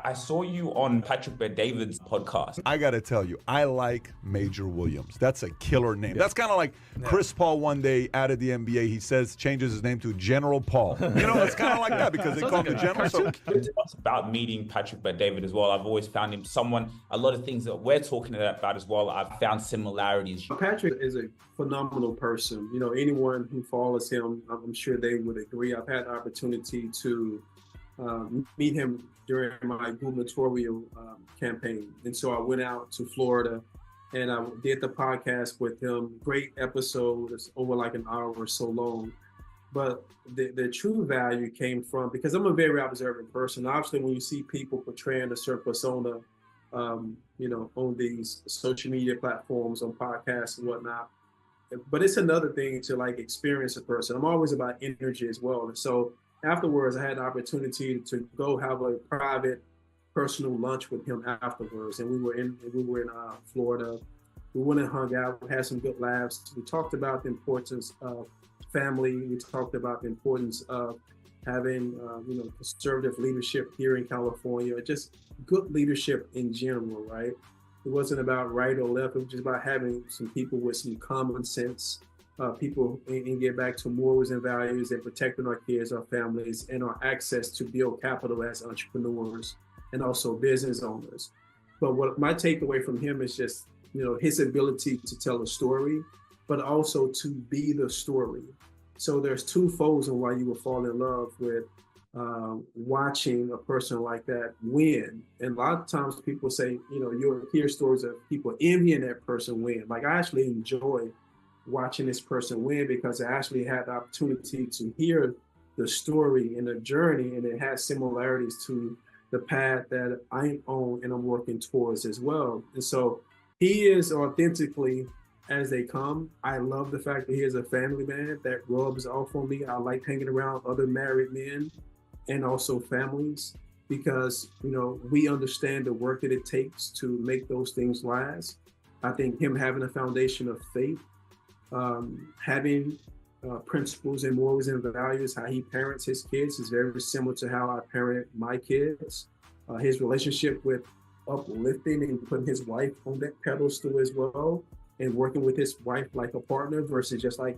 I saw you on Patrick Bet-David's podcast. I got to tell you, I like Major Williams. That's a killer name. That's kind of like Chris Paul one day out of the NBA. He says, changes his name to General Paul. You know, it's kind of like that because they call him the General. So It's about meeting Patrick Bet-David as well. I've always found him a lot of things that we're talking about as well, I've found similarities. Patrick is a phenomenal person. You know, anyone who follows him, I'm sure they would agree. I've had the opportunity to meet him during my gubernatorial campaign. And so I went out to Florida and I did the podcast with him. Great episode. It's over like an hour or so long. But the true value came from, because I'm a very observant person. Obviously, when you see people portraying a certain persona, you know, on these social media platforms, on podcasts and whatnot, but it's another thing to like experience a person. I'm always about energy as well. And so afterwards, I had the opportunity to go have a private, personal lunch with him afterwards. And we were in Florida. We went and hung out. We had some good laughs. We talked about the importance of family. We talked about the importance of having, you know, conservative leadership here in California. Just good leadership in general, right? It wasn't about right or left. It was just about having some people with some common sense. People and get back to morals and values and protecting our kids, our families, and our access to build capital as entrepreneurs and also business owners. But what my takeaway from him is just, you know, his ability to tell a story, but also to be the story. So there's two folds on why you will fall in love with watching a person like that win. And a lot of times people say, you know, you'll hear stories of people envying that person win. Like, I actually enjoy watching this person win because I actually had the opportunity to hear the story and the journey, and it has similarities to the path that I'm on and I'm working towards as well. And so he is authentically as they come. I love the fact that he is a family man. That rubs off on me. I like hanging around other married men and also families because, you know, we understand the work that it takes to make those things last. I think him having a foundation of faith, having principles and morals and values, how he parents his kids is very similar to how I parent my kids. His relationship with uplifting and putting his wife on that pedestal as well, and working with his wife like a partner versus just like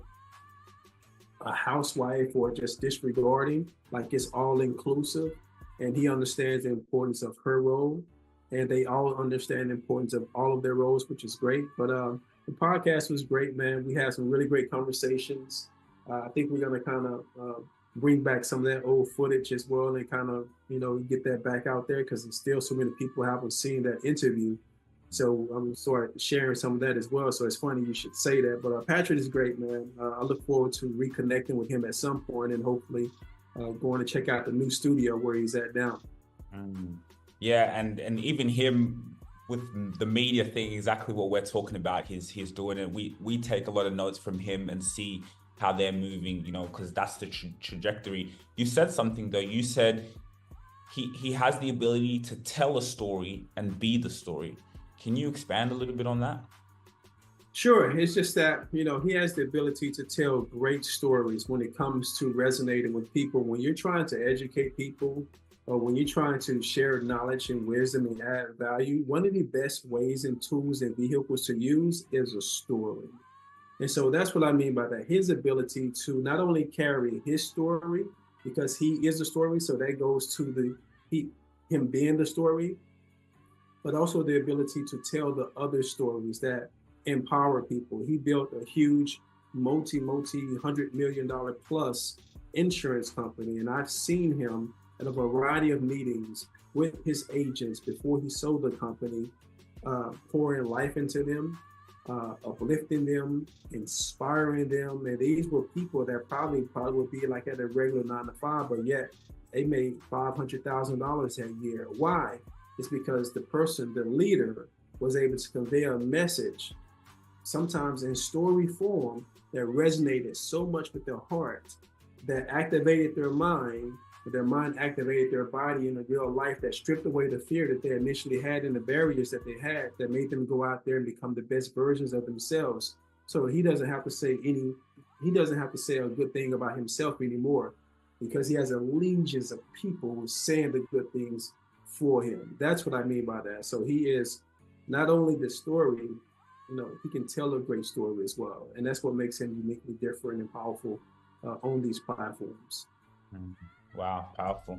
a housewife or just disregarding, like it's all inclusive. And he understands the importance of her role, and they all understand the importance of all of their roles, which is great. But the podcast was great, man. We had some really great conversations. I think we're going to kind of bring back some of that old footage as well and kind of, you know, get that back out there because there's still so many people haven't seen that interview. So I'm sort of sharing some of that as well. So it's funny you should say that. But Patrick is great, man. I look forward to reconnecting with him at some point and hopefully going to check out the new studio where he's at now. Yeah, and even him with the media thing, exactly what we're talking about, he's doing it. We take a lot of notes from him and see how they're moving, you know, because that's the trajectory. You said something though. You said he has the ability to tell a story and be the story. Can you expand a little bit on that? Sure. It's just that, you know, he has the ability to tell great stories when it comes to resonating with people. When you're trying to educate people, or when you're trying to share knowledge and wisdom and add value, one of the best ways and tools and vehicles to use is a story. And so that's what I mean by that. His ability to not only carry his story, because he is the story, so that goes to him being the story, but also the ability to tell the other stories that empower people. He built a huge $100 million plus insurance company. And I've seen him at a variety of meetings with his agents before he sold the company, pouring life into them, uplifting them, inspiring them. And these were people that probably would be like at a regular 9-to-5, but yet they made $500,000 that year. Why? It's because the person, the leader, was able to convey a message, sometimes in story form, that resonated so much with their heart, that activated their mind activated their body in a real life, that stripped away the fear that they initially had and the barriers that they had, that made them go out there and become the best versions of themselves. So he doesn't have to say a good thing about himself anymore, because he has a legions of people who are saying the good things for him. That's what I mean by that. So he is not only the story, he can tell a great story as well. And that's what makes him uniquely different and powerful on these platforms. Wow, powerful.